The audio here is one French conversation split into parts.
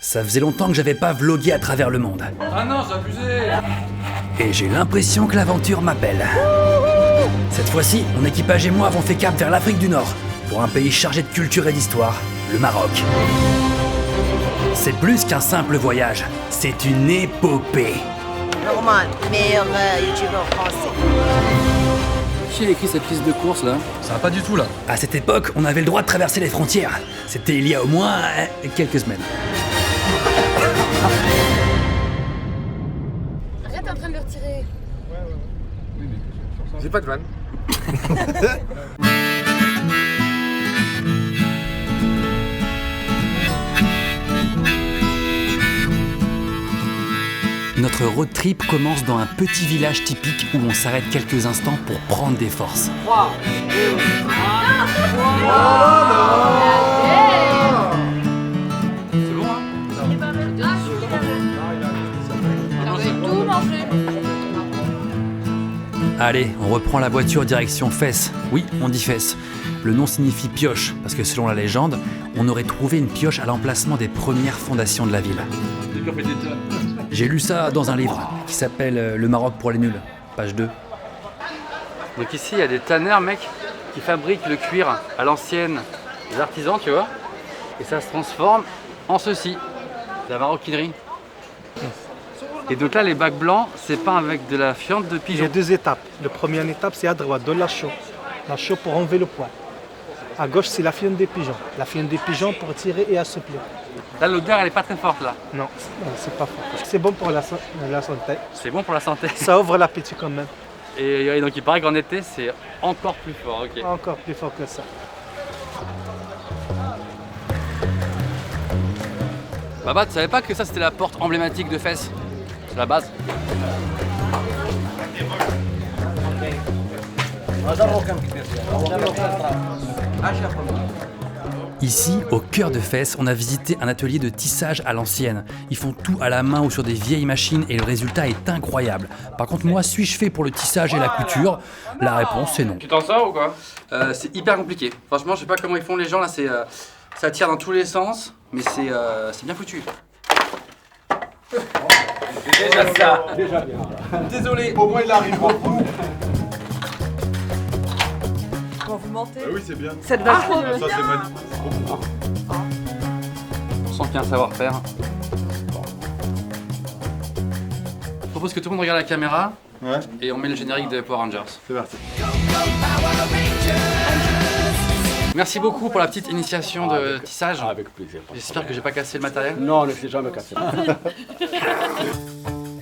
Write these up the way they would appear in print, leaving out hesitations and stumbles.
Ça faisait longtemps que j'avais pas vlogué à travers le monde. Ah non, c'est abusé. Et j'ai l'impression que l'aventure m'appelle. Cette fois-ci, mon équipage et moi avons fait cap vers l'Afrique du Nord, pour un pays chargé de culture et d'histoire, le Maroc. C'est plus qu'un simple voyage, c'est une épopée. Norman, meilleur youtubeur français. Qui a écrit cette liste de courses là? Ça va pas du tout là. À cette époque, on avait le droit de traverser les frontières. C'était il y a au moins quelques semaines. Arrête, t'es en train de le retirer. J'ai pas de vanne. Notre road trip commence dans un petit village typique où on s'arrête quelques instants pour prendre des forces. 3, 2, 1. C'est bon hein? Tout manger. Allez, on reprend la voiture direction Fès. Oui, on dit Fès. Le nom signifie pioche, parce que selon la légende, on aurait trouvé une pioche à l'emplacement des premières fondations de la ville. J'ai lu ça dans un livre qui s'appelle Le Maroc pour les nuls, page 2. Donc ici il y a des tanneurs mec qui fabriquent le cuir à l'ancienne, des artisans tu vois, et ça se transforme en ceci, la maroquinerie. Et donc là les bacs blancs c'est peint avec de la fiente de Il y pigeon. a deux étapes. La première étape, c'est à droite, de la chaux. La chaux pour enlever le poil. À gauche, c'est la fiente des pigeons. La fiente des pigeons pour tirer et assouplir. Là l'odeur elle est pas très forte là. Non, c'est pas fort. C'est bon pour la santé. C'est bon pour la santé. Ça ouvre l'appétit quand même. Et donc il paraît qu'en été c'est encore plus fort, ok. Encore plus fort que ça. Baba, tu savais pas que ça c'était la porte emblématique de Fès? C'est la base. Ici, au cœur de Fès, on a visité un atelier de tissage à l'ancienne. Ils font tout à la main ou sur des vieilles machines et le résultat est incroyable. Par contre, moi, suis-je fait pour le tissage et la couture? La réponse, c'est non. Tu t'en sors ou quoi? C'est hyper compliqué. Franchement, je sais pas comment ils font les gens là, ça tire dans tous les sens, mais c'est bien foutu. Déjà ça. Déjà bien. Désolé. Au moins il arrive au bout. Quand vous mentez. Oui, c'est bien. Ça te va trop Ça, c'est magnifique. On sent qu'il y a un savoir-faire. Je propose que tout le monde regarde la caméra Ouais, et on met le générique de Power Rangers. c'est parti. Merci beaucoup pour la petite initiation de tissage. Avec plaisir. J'espère que j'ai pas cassé le matériel. Non, ne s'est jamais cassé.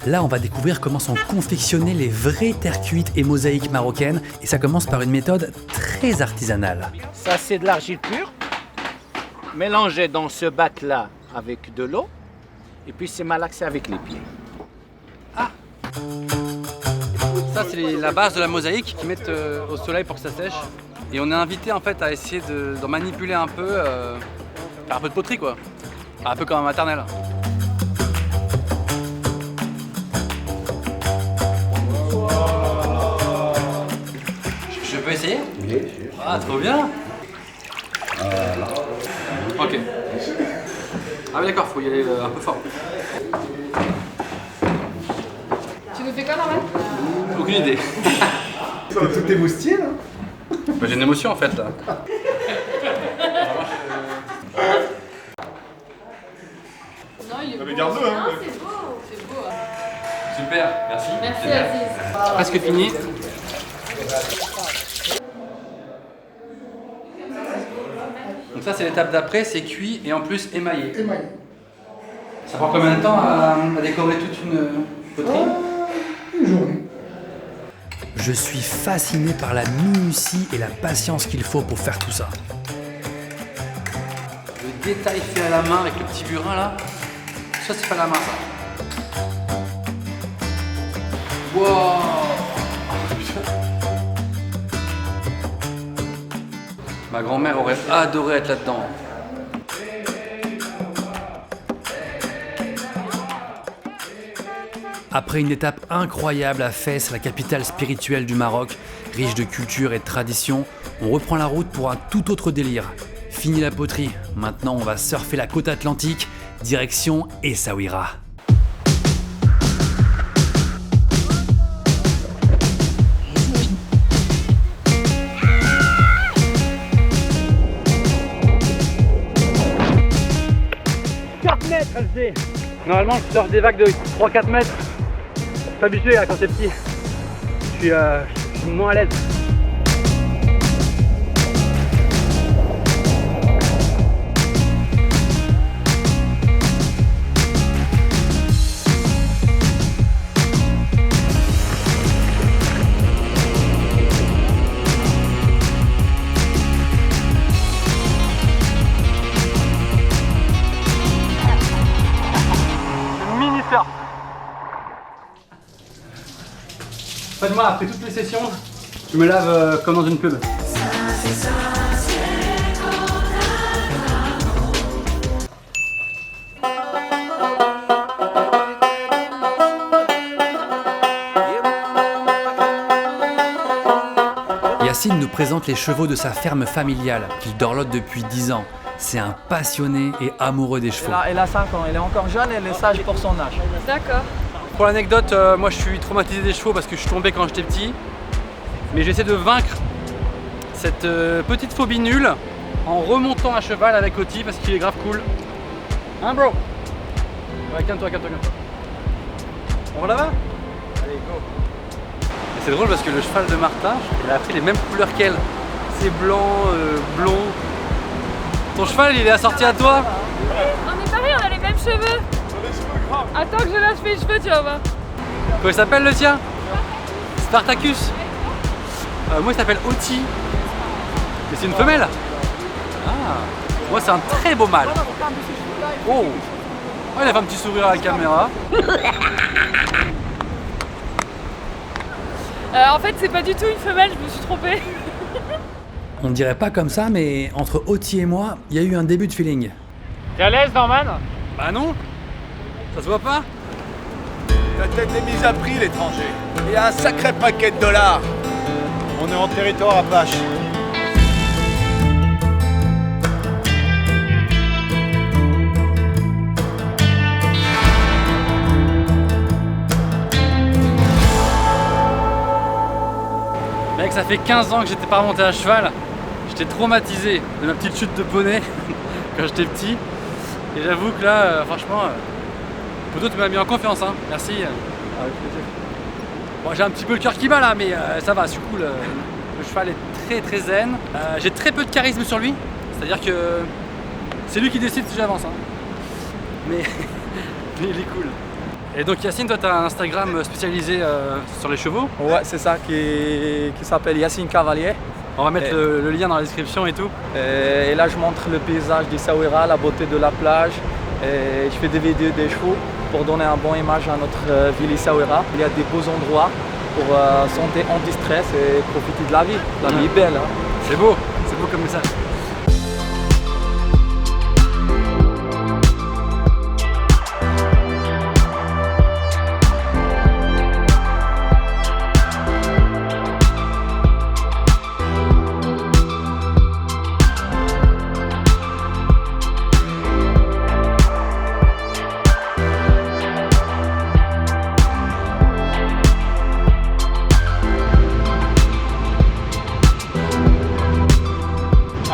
Là, on va découvrir comment sont confectionnées les vraies terres cuites et mosaïques marocaines. Et ça commence par une méthode très artisanale. Ça, c'est de l'argile pure, mélangée dans ce bac-là avec de l'eau, et puis c'est malaxé avec les pieds. Ça c'est la base de la mosaïque qu'ils mettent au soleil pour que ça sèche. Et on est invité en fait à essayer d'en manipuler un peu, faire un peu de poterie quoi. Un peu comme un maternel. Je peux essayer? Bien sûr. Ah trop bien. Ok. Ah oui d'accord, faut y aller un peu fort. Tu nous fais quoi, Norman? Aucune idée. Tout est moustillé là. Bah, j'ai une émotion en fait là. Non, il est beau. mais garde-le, hein. Non, c'est beau. C'est beau. Super, merci. Merci, Aziz. Presque fini. Donc ça c'est l'étape d'après, c'est cuit et en plus émaillé. Ça prend combien de temps à décorer toute une poterie? Je suis fasciné par la minutie et la patience qu'il faut pour faire tout ça. Le détail fait à la main avec le petit burin là, ça c'est fait à la main ça. Wow. Ma grand-mère aurait adoré être là-dedans. Après une étape incroyable à Fès, la capitale spirituelle du Maroc, riche de culture et de tradition, on reprend la route pour un tout autre délire. Fini la poterie, maintenant on va surfer la côte atlantique, direction Essaouira. Normalement, je sors des vagues de 3-4 mètres. Je suis pas habitué quand t'es petit. Je suis moins à l'aise. En fait, moi, après toutes les sessions, je me lave comme dans une pub. Yacine nous présente les chevaux de sa ferme familiale qu'il dorlote depuis 10 ans. C'est un passionné et amoureux des chevaux. Elle a 5 ans, elle est encore jeune, elle est sage pour son âge. D'accord. Pour l'anecdote, moi je suis traumatisé des chevaux parce que je suis tombé quand j'étais petit. Mais j'essaie de vaincre cette petite phobie nulle en remontant à cheval avec Oti parce qu'il est grave cool. Hein bro? Ouais, calme-toi. On va là-bas? Allez, go! Et c'est drôle parce que le cheval de Martha, il a pris les mêmes couleurs qu'elle. C'est blanc, blond. Ton cheval, il est assorti à toi? On est pareil, on a les mêmes cheveux. Attends que je lâche mes cheveux, tu vas voir. Comment il s'appelle le tien? Spartacus. Moi il s'appelle Oti. Mais c'est une femelle. Ah. Moi c'est un très beau mâle. Oh, il a fait un petit sourire à la caméra. En fait, c'est pas du tout une femelle, je me suis trompée. On ne dirait pas comme ça, mais entre Oti et moi, il y a eu un début de feeling. T'es à l'aise Norman? Bah non. Ça se voit pas? Ta tête est mise à prix, l'étranger. Et un sacré paquet de dollars. On est en territoire Apache. Mec, ça fait 15 ans que j'étais pas remonté à cheval. J'étais traumatisé de ma petite chute de poney quand j'étais petit. Et j'avoue que là, franchement, Poto, tu m'as mis en confiance, hein. Merci. Avec plaisir. Bon, j'ai un petit peu le cœur qui bat là, mais ça va, c'est cool. Le cheval est très zen. J'ai très peu de charisme sur lui, c'est-à-dire que c'est lui qui décide si j'avance. Hein. Mais il est cool. Et donc Yacine, toi tu as un Instagram spécialisé sur les chevaux? Ouais, c'est ça, qui s'appelle Yacine Cavalier. On va mettre le lien dans la description et tout. Et là, je montre le paysage d'Essaouira, la beauté de la plage. Et je fais des vidéos des chevaux pour donner une bonne image à notre ville Essaouira. Il y a des beaux endroits pour sentir en distress et profiter de la vie. La vie est belle. Hein. C'est beau comme message.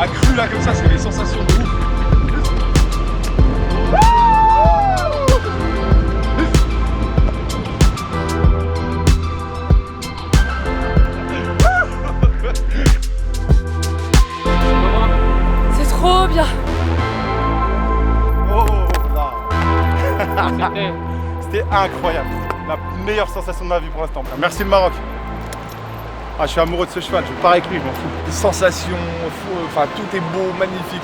Accru là comme ça, c'est des sensations de ouf. C'est trop bien. Oh là. C'était incroyable. La meilleure sensation de ma vie pour l'instant. Merci le Maroc. Ah, je suis amoureux de ce cheval, je pars avec lui, je m'en fous. Les sensations, enfin tout est beau, magnifique.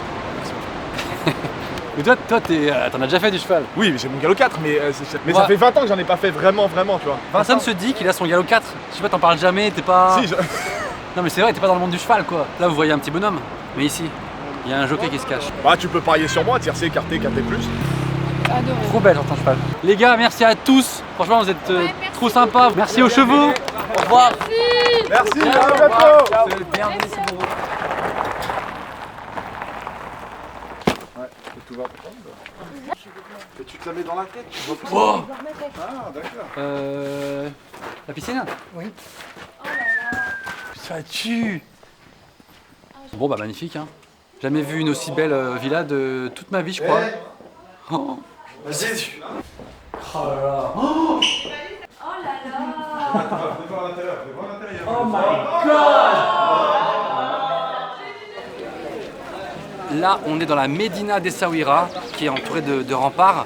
Mais toi t'en as déjà fait du cheval? Oui, j'ai mon galop 4, mais Ouais. ça fait 20 ans que j'en ai pas fait vraiment, tu vois. Personne se dit qu'il a son galop 4. Je sais pas, t'en parles jamais, t'es pas... Si, Non mais c'est vrai, t'es pas dans le monde du cheval quoi. Là vous voyez un petit bonhomme, mais ici, il y a un jockey qui se cache. Bah, tu peux parier sur moi, tiercé, écarté, quarté plus. Adoré. Trop belle sur ton cheval. Les gars, merci à tous. Franchement, vous êtes trop sympas. Merci aux chevaux. Au revoir. Merci, à bientôt. Merci pour vous. vas prendre. Et tu te la mets dans la tête, tu vois pas. Wow. Ah, d'accord. La piscine? Oui. Ça tue. Bon bah magnifique hein. Jamais vu une aussi belle villa de toute ma vie je crois. Oh. Vas-y. Oh là là. Oh là là. Oh my god. Là on est dans la Médina d'Essaouira qui est entourée de remparts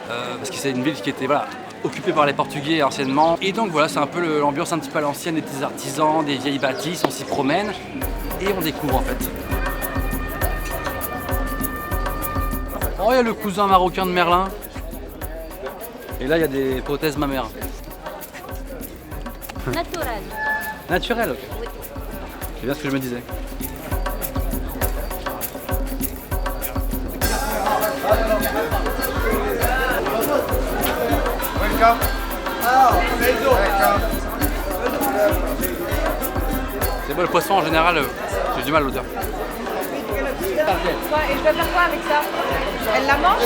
parce que c'est une ville qui était voilà, occupée par les Portugais anciennement. Et donc voilà c'est un peu l'ambiance un petit peu à l'ancienne, des petits artisans, des vieilles bâtisses, on s'y promène et on découvre en fait. Oh il y a le cousin marocain de Merlin. Et là il y a des prothèses mammaires. Naturel. Naturel. Oui. C'est bien ce que je me disais. Welcome. C'est bon le poisson en général, j'ai du mal à l'odeur. Et je dois faire quoi avec ça? Elle la mange?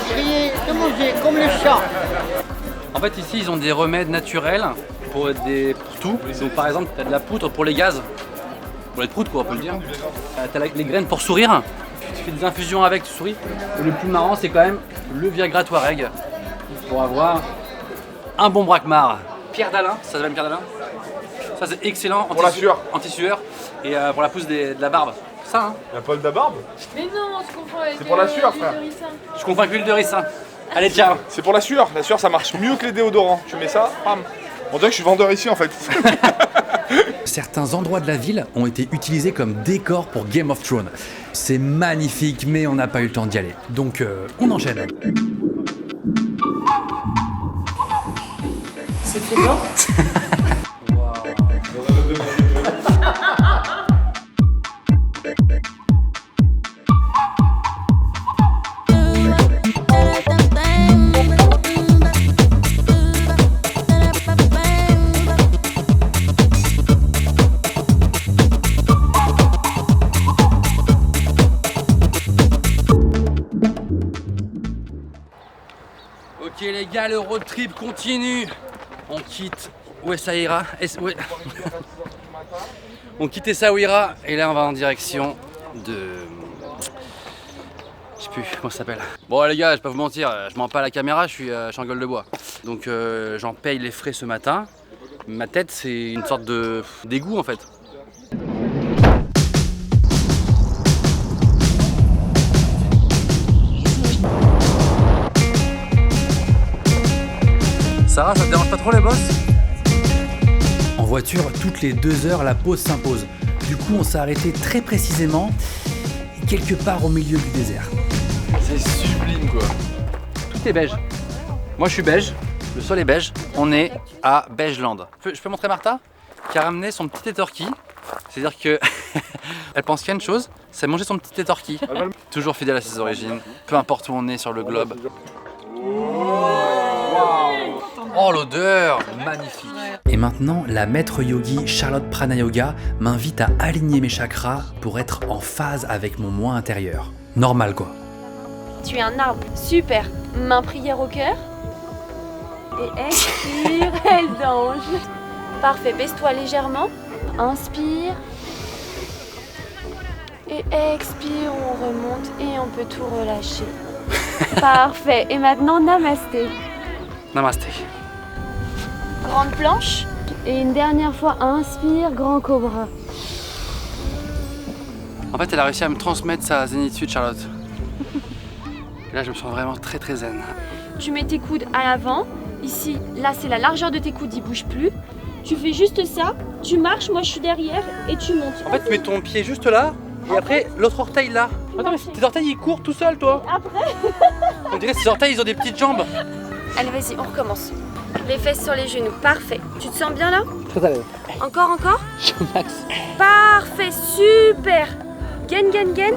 De manger, comme le chat. En fait ici ils ont des remèdes naturels pour tout. Donc par exemple tu as de la poudre pour les gaz, pour les proutes quoi on peut le dire. Tu as les graines pour sourire, tu fais des infusions avec, tu souris. Et le plus marrant c'est quand même le Viagra Touareg pour avoir un bon braquemar. Pierre d'Alain, ça s'appelle Pierre d'Alain. Ça c'est excellent Pour la sueur. anti-sueur et pour la pousse de la barbe. Ça hein. Y'a pas de barbe? Mais non, je confonds avec. C'est pour la sueur, frère. Je confonds avec l'huile de ricin. Allez ciao. C'est pour la sueur ça marche mieux que les déodorants. Tu mets ça, bam. On dirait que je suis vendeur ici en fait. Certains endroits de la ville ont été utilisés comme décor pour Game of Thrones. C'est magnifique, mais on n'a pas eu le temps d'y aller. Donc on enchaîne. C'est fait blanc. Ok les gars, le road trip continue. On quitte Essaouira. On quitte Essaouira et là on va en direction de... Je sais plus comment ça s'appelle. Bon les gars, je vais pas vous mentir, je mens pas à la caméra, je suis en gueule de bois. Donc j'en paye les frais ce matin. Ma tête c'est une sorte de d'égout en fait. Sarah, ça te dérange pas trop les bosses? En voiture, toutes les 2 heures, la pause s'impose. Du coup, on s'est arrêté très précisément, quelque part au milieu du désert. C'est sublime quoi. Tout est beige. Moi je suis beige, le sol est beige. On est à Beigeland. Je peux montrer Martha qui a ramené son petit étorquis. C'est-à-dire que elle pense qu'il y a une chose, c'est manger son petit étorquis. Toujours fidèle à ses origines, peu importe où on est sur le globe. Oh l'odeur, magnifique. Et maintenant, la maître yogi Charlotte Pranayoga m'invite à aligner mes chakras pour être en phase avec mon moi intérieur. Normal quoi. Tu es un arbre. Super. Main prière au cœur. Et expire, elle dange. Parfait. Baisse-toi légèrement. Inspire. Et expire, on remonte et on peut tout relâcher. Parfait. Et maintenant, namasté. Namasté. Grande planche. Et une dernière fois, inspire, grand cobra. En fait, elle a réussi à me transmettre sa zénitude, Charlotte. Et là, je me sens vraiment très très zen. Tu mets tes coudes à l'avant. Ici, là, c'est la largeur de tes coudes, ils bougent plus. Tu fais juste ça, tu marches, moi je suis derrière et tu montes. En fait, tu mets ton pied juste là et après l'autre orteil là. Attends, mais tes orteils ils courent tout seuls, toi. Après. On dirait que ces orteils ils ont des petites jambes. Allez, vas-y, on recommence. Les fesses sur les genoux, parfait. Tu te sens bien là? Très à l'aise. Encore, encore? Je suis au max. Parfait, super. Gain, gain, gain.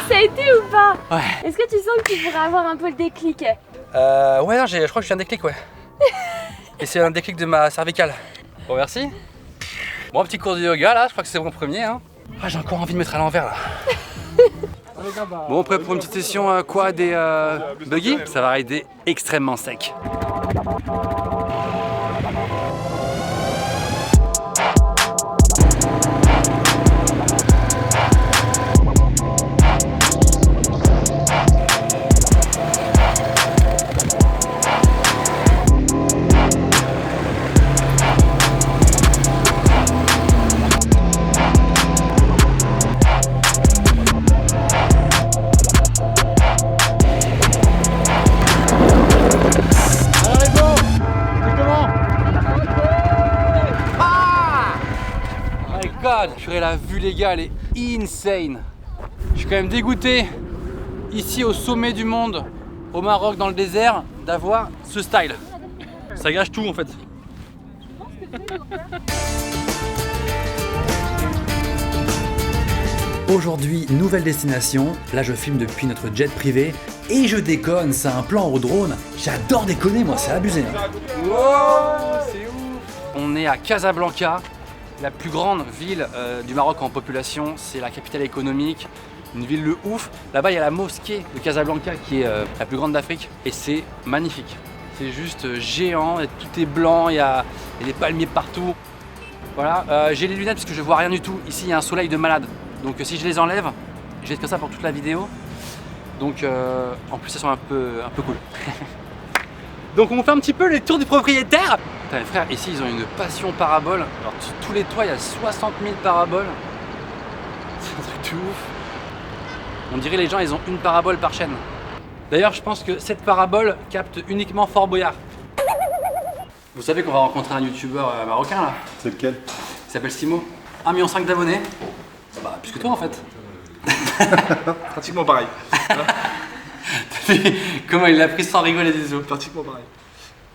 Ça a été ou pas? Ouais. Est-ce que tu sens que tu pourrais avoir un peu le déclic? Ouais, non, je crois que j'ai un déclic, ouais. Et c'est un déclic de ma cervicale. Bon, merci. Bon, petit cours de yoga là, je crois que c'est mon premier. Hein. Ah, j'ai encore envie de mettre à l'envers là. Bon, prêt pour une petite session quad et buggy. Ça va rider extrêmement sec. Purée, la vue les gars, elle est insane. Je suis quand même dégoûté ici au sommet du monde, au Maroc, dans le désert, d'avoir ce style. Ça gâche tout en fait. Aujourd'hui, nouvelle destination. Là, je filme depuis notre jet privé et je déconne. C'est un plan au drone. J'adore déconner, moi, c'est abusé. Hein. Wow, c'est ouf. On est à Casablanca. La plus grande ville du Maroc en population, c'est la capitale économique, une ville de ouf. Là-bas, il y a la mosquée de Casablanca qui est la plus grande d'Afrique et c'est magnifique. C'est juste géant, et tout est blanc, il y a des palmiers partout. Voilà, j'ai les lunettes parce que je vois rien du tout. Ici, il y a un soleil de malade. Donc si je les enlève, je vais être comme ça pour toute la vidéo. Donc en plus, elles sont un peu cool. Donc on fait un petit peu les tours du propriétaire. Putain, les frères, ici ils ont une passion parabole. Alors sur tous les toits il y a 60 000 paraboles. C'est un truc de ouf. On dirait les gens ils ont une parabole par chaîne. D'ailleurs je pense que cette parabole capte uniquement Fort Boyard. Vous savez qu'on va rencontrer un youtubeur marocain là. C'est lequel? Il s'appelle Simo. 1,5 million d'abonnés. Bah plus que toi en fait. Pratiquement pareil. Comment il l'a pris sans rigoler des os. Pratiquement pareil.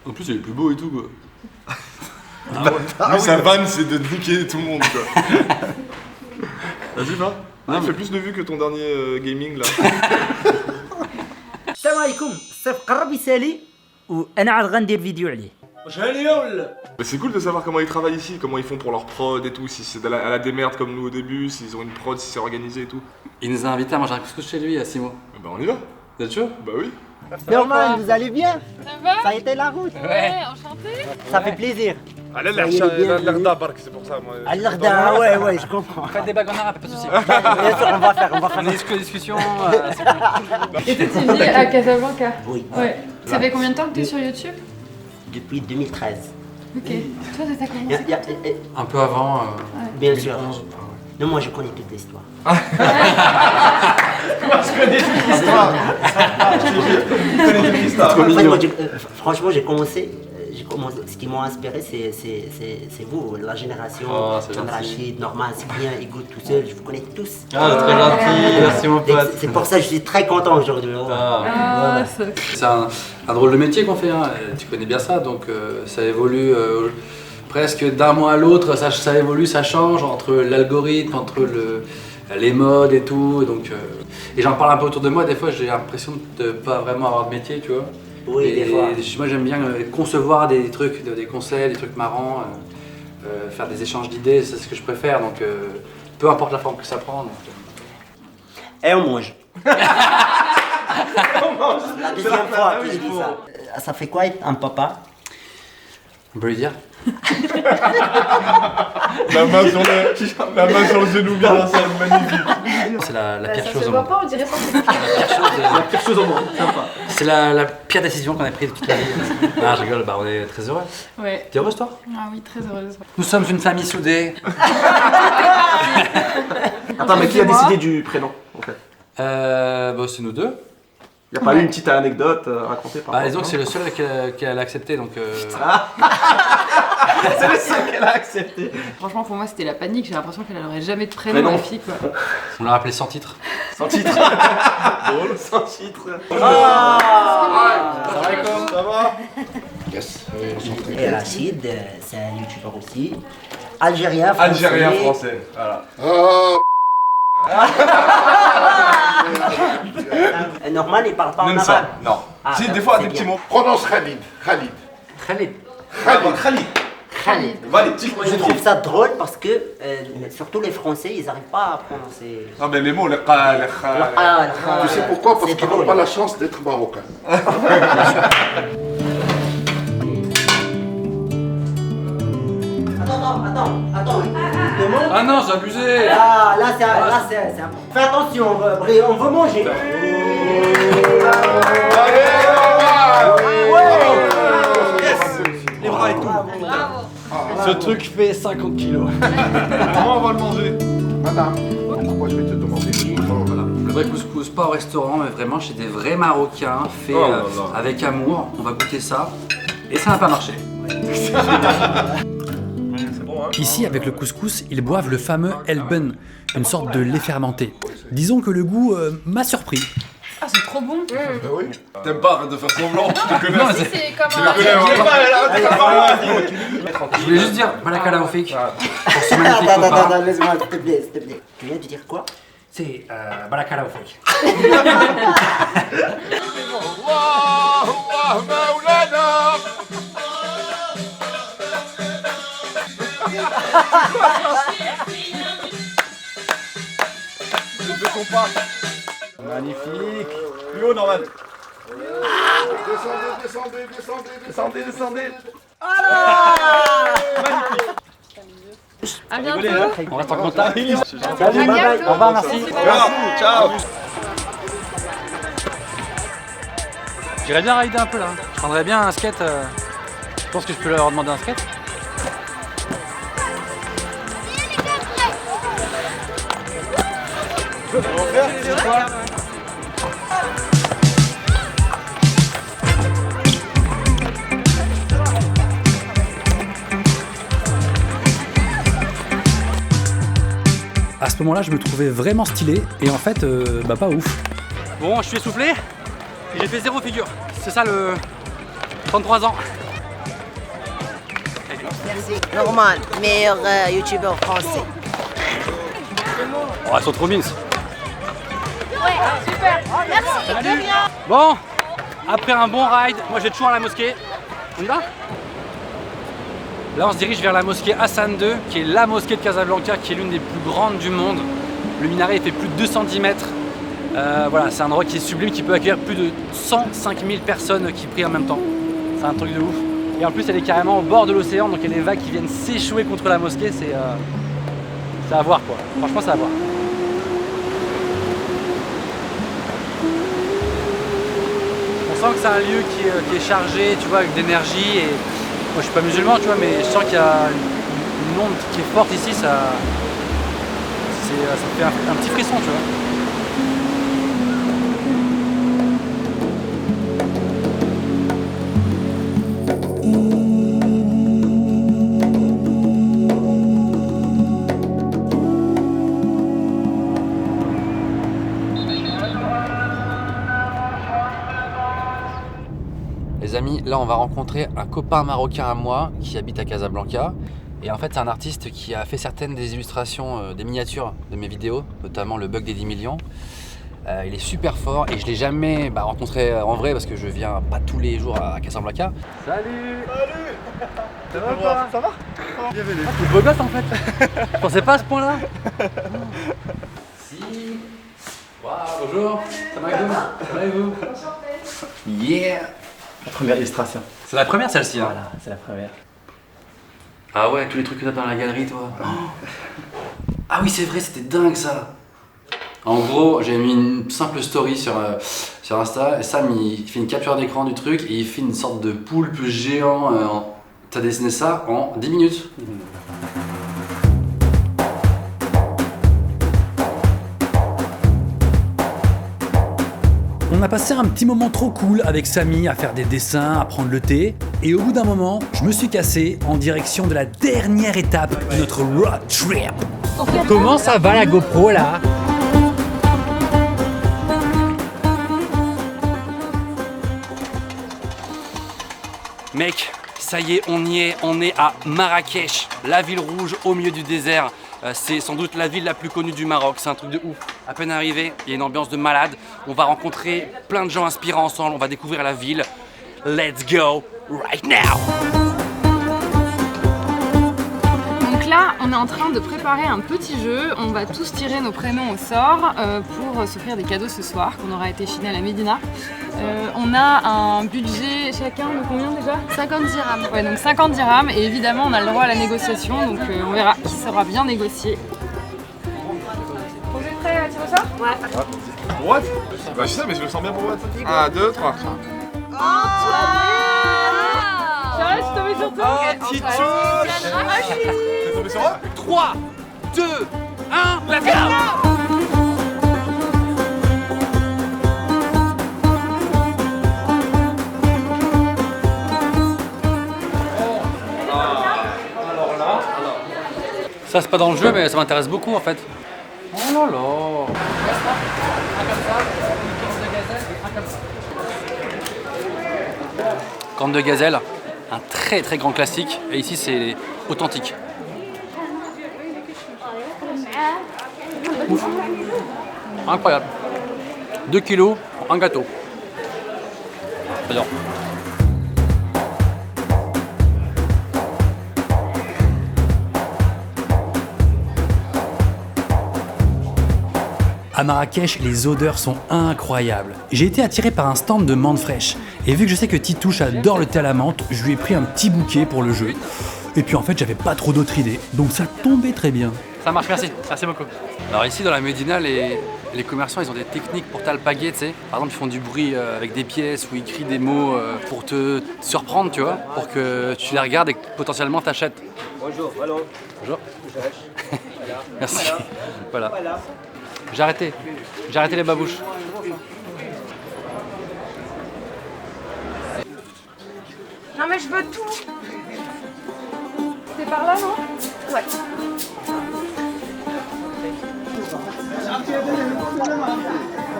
En plus il est plus beau et tout quoi. Lui sa vanne c'est de niquer tout le monde quoi. Vas-y va. Il fait plus de vues que ton dernier gaming là. السلام عليكم الصيف قرب يسالي وانا عاد غندير فيديو عليه. Mais c'est cool de savoir comment ils travaillent ici, comment ils font pour leur prod et tout, si c'est à la démerde comme nous au début, s'ils ont une prod, si c'est organisé et tout. Il nous a invités à manger un couscous chez lui à Simo. Bah on y va. Vous êtes chaud? Bah oui. Normal, vous allez bien? Ça va? Ça a été la route? Ouais, enchanté. Ça fait plaisir. Allez, l'Arda Bark, c'est pour ça moi. Al-Larda, ouais, je comprends. Faites des bagues en arabe, pas de soucis. Bien sûr, on va faire. On est jusqu'aux discussions. Et toi, tu vis à Casablanca? Oui. Ouais. Ça fait combien de temps que tu es sur YouTube? Depuis 2013. Ok. Toi, ça t'a commencé? Un peu avant. Bien sûr. Non, moi je connais toute l'histoire. Franchement, j'ai commencé. Ce qui m'a inspiré, c'est vous, la génération. Rachid, Norman, Cyprien, Hugo, tout seul. Je vous connais tous. Ah, très gentil. Merci mon pote. C'est pour ça que je suis très content aujourd'hui. Ah, c'est un drôle de métier qu'on fait. Hein. Tu connais bien ça, donc ça évolue. Presque d'un mois à l'autre, ça évolue, ça change entre l'algorithme, entre les modes et tout. Donc, et j'en parle un peu autour de moi, des fois j'ai l'impression de ne pas vraiment avoir de métier, tu vois. Oui, et des fois. Moi j'aime bien concevoir des trucs, des conseils, des trucs marrants, faire des échanges d'idées, c'est ce que je préfère. Donc peu importe la forme que ça prend. Donc, Et on mange. La deuxième fois que je dis ça. Ça fait quoi être un papa? on peut lui dire. La main sur le genou bien, c'est magnifique. C'est la pire ça chose se au voit monde. pas, on dirait pas. La pire chose au monde, sympa. C'est la pire décision qu'on a prise de toute la vie. Ah, je rigole, bah on est très heureux. Ouais. T'es heureuse toi? Ah oui, très heureuse. Nous sommes une famille soudée. Attends, mais qui a décidé du prénom en fait? Bah, c'est nous deux. Y a pas eu une petite anecdote racontée par Bah, disons que c'est le seul qui a accepté donc. C'est le seul qu'elle a accepté. Franchement, pour moi, c'était la panique. J'ai l'impression qu'elle n'aurait jamais de Mais prénom, non. ma fille, quoi. On l'a rappelé sans titre. Sans titre. Drôle, sans titre. Ça va? Yes. Et Rachid, c'est un youtubeur aussi. Algérien, français. Algérien français, voilà. Normal, il parle pas en Même arabe. ça, non. Ah, Si, ça, des fois, c'est des bien. petits mots. Prononce Khalid. Khalid. Khalid. Khalid. Je trouve ça drôle parce que surtout les Français, ils n'arrivent pas à prononcer. Non mais les mots, tu sais pourquoi? Parce qu'ils n'ont pas la chance d'être marocains. Attends. Ah non, j'ai abusé. Là, c'est important. Fais attention, on veut manger. Les bras et tout. Ce truc fait 50 kilos. Comment on va le manger? Madame, pourquoi je vais te demander? Le vrai couscous, pas au restaurant, mais vraiment chez des vrais Marocains, fait avec amour. On va goûter ça. Et ça n'a pas marché. Ici, avec le couscous, ils boivent le fameux elben, une sorte de lait fermenté. Disons que le goût m'a surpris. Ah, c'est trop bon. Oui. T'aimes pas, arrête de faire semblant. Tu connais. Non, si, c'est comme un... Je voulais juste dire Balakala Oufik pour ce magnifique repas. Attends, laisse-moi, s'il te plaît. Tu viens de dire quoi? C'est Balakala Oufik. Magnifique. Plus haut, Norman. Descendez. À bientôt. On reste en contact. À bientôt. Au revoir, merci. Ciao. J'irais bien rider un peu là. Je prendrais bien un skate. Je pense que je peux leur demander un skate. À ce moment-là, je me trouvais vraiment stylé et en fait, pas ouf. Bon, je suis essoufflé et j'ai fait 0 figure. C'est ça le 33 ans. Merci. Norman, meilleur youtubeur français. Oh, elles sont trop minces. Ouais, super. Merci. De rien. Bon, après un bon ride, moi je vais toujours à la mosquée. On y va? Là on se dirige vers la mosquée Hassan II, qui est la mosquée de Casablanca, qui est l'une des plus grandes du monde. Le minaret il fait plus de 210 mètres. Voilà, c'est un endroit qui est sublime, qui peut accueillir plus de 105 000 personnes qui prient en même temps. C'est un truc de ouf. Et en plus elle est carrément au bord de l'océan, donc il y a des vagues qui viennent s'échouer contre la mosquée, c'est à voir quoi. Franchement c'est à voir. On sent que c'est un lieu qui est chargé, tu vois, avec d'énergie. Et moi je suis pas musulman, tu vois, mais je sens qu'il y a une onde qui est forte ici, ça fait un petit frisson, tu vois. Les amis, là on va rencontrer un copain marocain à moi qui habite à Casablanca. Et en fait c'est un artiste qui a fait certaines des illustrations, des miniatures de mes vidéos, notamment le bug des 10 millions. Il est super fort et je l'ai jamais rencontré en vrai parce que je viens pas tous les jours à Casablanca. Salut. Ça va ou pas? Ça va? Bienvenue. Ah, t'es beau gosse en fait. Je pensais pas à ce point là. Si. Waouh, bonjour. Ça va et vous? Ça va et vous? Yeah. La première illustration. C'est la première celle-ci hein? Voilà, c'est la première. Ah ouais, tous les trucs que t'as dans la galerie toi. Oh. Ah oui c'est vrai, c'était dingue ça. En gros, j'ai mis une simple story sur Insta et Sam il fait une capture d'écran du truc et il fait une sorte de poulpe géant. T'as dessiné ça en 10 minutes. On a passé un petit moment trop cool avec Samy à faire des dessins, à prendre le thé. Et au bout d'un moment, je me suis cassé en direction de la dernière étape de notre road trip. Comment ça va la GoPro là? Mec, ça y est, on est à Marrakech, la ville rouge au milieu du désert. C'est sans doute la ville la plus connue du Maroc, c'est un truc de ouf. À peine arrivé, il y a une ambiance de malade. On va rencontrer plein de gens inspirants ensemble, on va découvrir la ville. Let's go right now! On est en train de préparer un petit jeu. On va tous tirer nos prénoms au sort pour s'offrir des cadeaux ce soir qu'on aura été chiné à la Médina. On a un budget chacun de combien déjà? 50 dirhams. Ouais, donc 50 dirhams et évidemment on a le droit à la négociation, donc on verra qui sera bien négocié. Vous êtes prêts à tirer au sort? Ouais. Droite? Bah je sais mais je le sens bien pour droite. 1, 2, 3. Charles, je suis tombée sur toi. Petite touche. T'es tombé sur moi? 3, 2, 1, let's go! Ça c'est pas dans le jeu mais ça m'intéresse beaucoup en fait. Oh là là. Un comme ça, une corne de gazelle et un comme ça. Corne de gazelle, un très très grand classique et ici c'est authentique. Ouf. Incroyable. 2 kilos, un gâteau. J'adore. À Marrakech, les odeurs sont incroyables. J'ai été attiré par un stand de menthe fraîche. Et vu que je sais que Titouche adore le thé à la menthe, je lui ai pris un petit bouquet pour le jeu. Et puis en fait, j'avais pas trop d'autres idées. Donc ça tombait très bien. Ça marche, merci. Merci beaucoup. Alors ici, dans la Médina, les commerçants, ils ont des techniques pour t'alpaguer, tu sais. Par exemple, ils font du bruit avec des pièces ou ils crient des mots pour te surprendre, tu vois, pour que tu les regardes et que potentiellement t'achètes. Bonjour, allô. Bonjour. Merci. Voilà. J'ai arrêté les babouches. Non mais je veux tout. C'est par là, non? Ouais.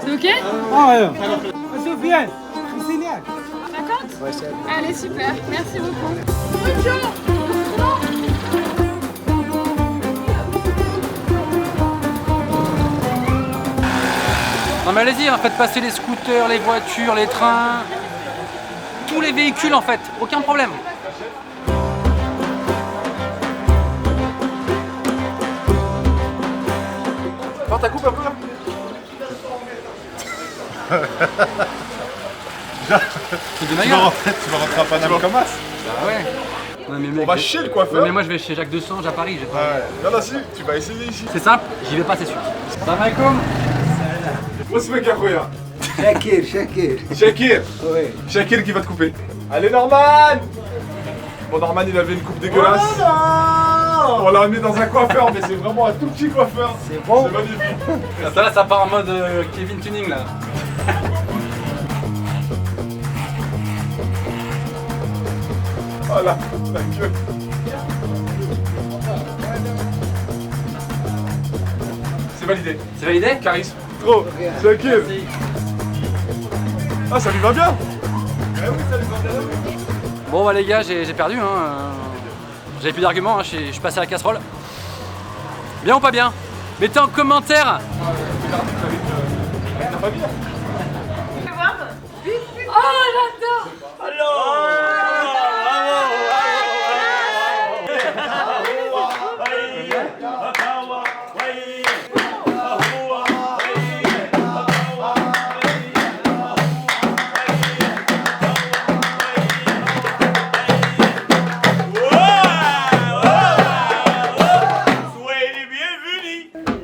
C'est ok? Ah ouais. Sofiane, c'est génial. 50? Ouais, c'est Allez, super. Merci beaucoup. Non mais allez-y, hein, faites passer les scooters, les voitures, les trains, tous les véhicules en fait, aucun problème. Prends ta coupe un peu là. C'est de ma gueule. Tu vas rentrer à Paname comme as. Bah ouais. Non, mais mec, On va chez le coiffeur. Ouais, mais moi je vais chez Jacques Dessange à Paris. Ouais. Non, non, si, tu vas essayer ici. C'est simple, j'y vais pas, c'est sûr. Salam alaikum. Où est-ce que Garouya? Shakir. Shakir. Oui. Shakir qui va te couper. Allez Norman. Bon, Norman il avait une coupe dégueulasse. Oh non. On l'a amené dans un coiffeur, mais c'est vraiment un tout petit coiffeur. C'est bon. C'est magnifique. Ça là, ça part en mode Kevin Tuning là. Voilà, la gueule. C'est validé. C'est validé? Charisme. Trop. Shakir. Merci. Ah, ça lui va bien. Eh oui, ça lui va bien. Bon bah les gars, j'ai perdu hein. J'avais plus d'arguments, hein. Je suis passé à la casserole. Bien ou pas bien? Mettez en commentaire. Oh, j'adore!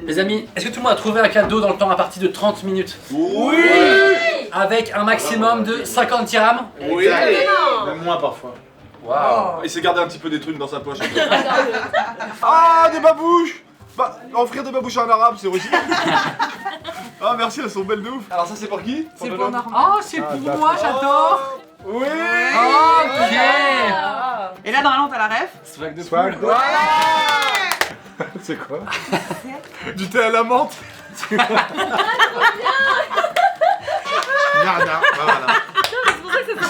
Les amis, est-ce que tout le monde a trouvé un cadeau dans le temps imparti de 30 minutes? Oui. Avec un maximum de 50 dirhams? Oui. Même moi parfois. Waouh. Il s'est gardé un petit peu des trucs dans sa poche. Ah, des babouches. Bah, offrir des babouches à un arabe, c'est original. Ah, merci, elles sont belles de ouf. Alors ça, c'est pour qui? C'est pour Norman. Oh, c'est pour moi, j'adore. Oui. Ok. Et là, normalement, t'as la ref. Swag de Swag. poule. C'est quoi? Du thé à la menthe. Voilà.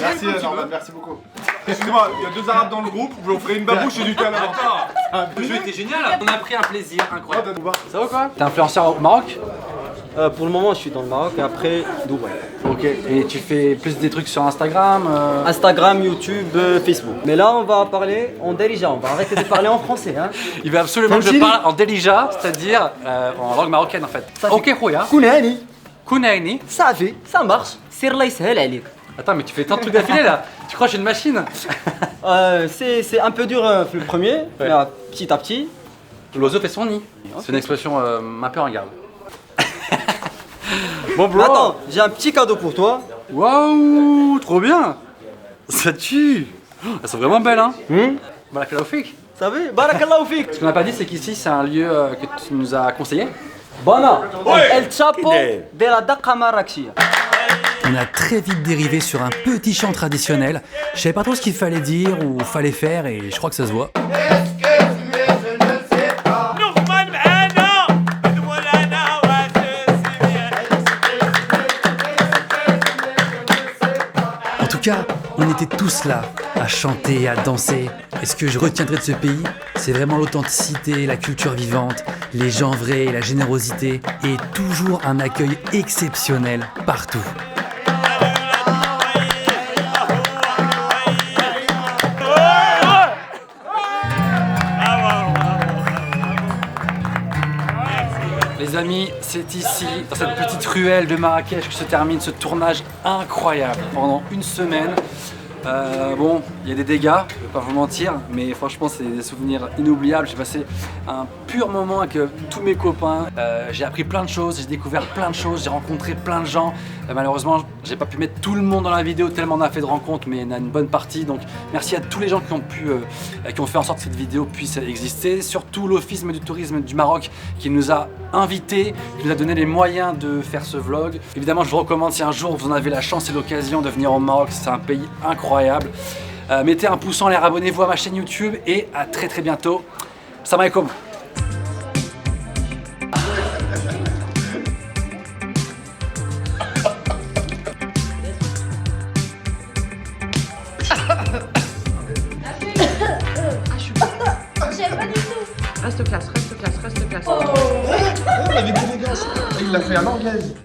Merci Norman, merci beaucoup. Excusez-moi, il y a 2 arabes dans le groupe, vous offrez une babouche et du thé à la menthe. Le jeu était génial, on a pris un plaisir incroyable. Ah, Ça va quoi? T'es influenceur au Maroc? Pour le moment, je suis dans le Maroc et après, Dubaï. Ok, et tu fais plus des trucs sur Instagram Instagram, YouTube, Facebook. Mais là, on va parler en Darija, on va arrêter de parler en français. Hein. Il veut absolument que je parle en Darija, c'est-à-dire en langue marocaine en fait. Ok, Khouya. Kounaini. Kounaini. Ça fait, ça marche. Sir Allah yishel alik. Attends, mais tu fais tant de trucs d'affilée là. Tu crois que j'ai une machine? C'est un peu dur le premier, mais petit à petit. L'oiseau fait son nid. C'est une expression un peu en garde. Bon, bro. Attends, j'ai un petit cadeau pour toi. Waouh, trop bien. Ça tue. Elles sont vraiment belles, hein. Barakallahu fik. Ça va? Barakallahu fik. Ce qu'on n'a pas dit, c'est qu'ici, c'est un lieu que tu nous as conseillé. Bana, El Chapo de la Daqa Marrakechia. On a très vite dérivé sur un petit chant traditionnel. Je savais pas trop ce qu'il fallait dire ou fallait faire et je crois que ça se voit. En tout cas, on était tous là, à chanter et à danser. Et ce que je retiendrai de ce pays, c'est vraiment l'authenticité, la culture vivante, les gens vrais, la générosité et toujours un accueil exceptionnel partout. Les amis, c'est ici, dans cette petite ruelle de Marrakech, que se termine ce tournage incroyable pendant une semaine. Bon, il y a des dégâts, je vais pas vous mentir, mais franchement c'est des souvenirs inoubliables. J'ai passé un pur moment avec tous mes copains. J'ai appris plein de choses, j'ai découvert plein de choses, j'ai rencontré plein de gens. Malheureusement, j'ai pas pu mettre tout le monde dans la vidéo tellement on a fait de rencontres, mais il y en a une bonne partie. Donc merci à tous les gens qui ont fait en sorte que cette vidéo puisse exister. Surtout l'Office du tourisme du Maroc qui nous a invités, qui nous a donné les moyens de faire ce vlog. Évidemment, je vous recommande si un jour vous en avez la chance et l'occasion de venir au Maroc, c'est un pays incroyable. Mettez un pouce en l'air, abonnez-vous à ma chaîne YouTube et à très très bientôt. Salam alaikum. Reste classe, reste classe, reste classe. Il l'a fait à l'anglaise.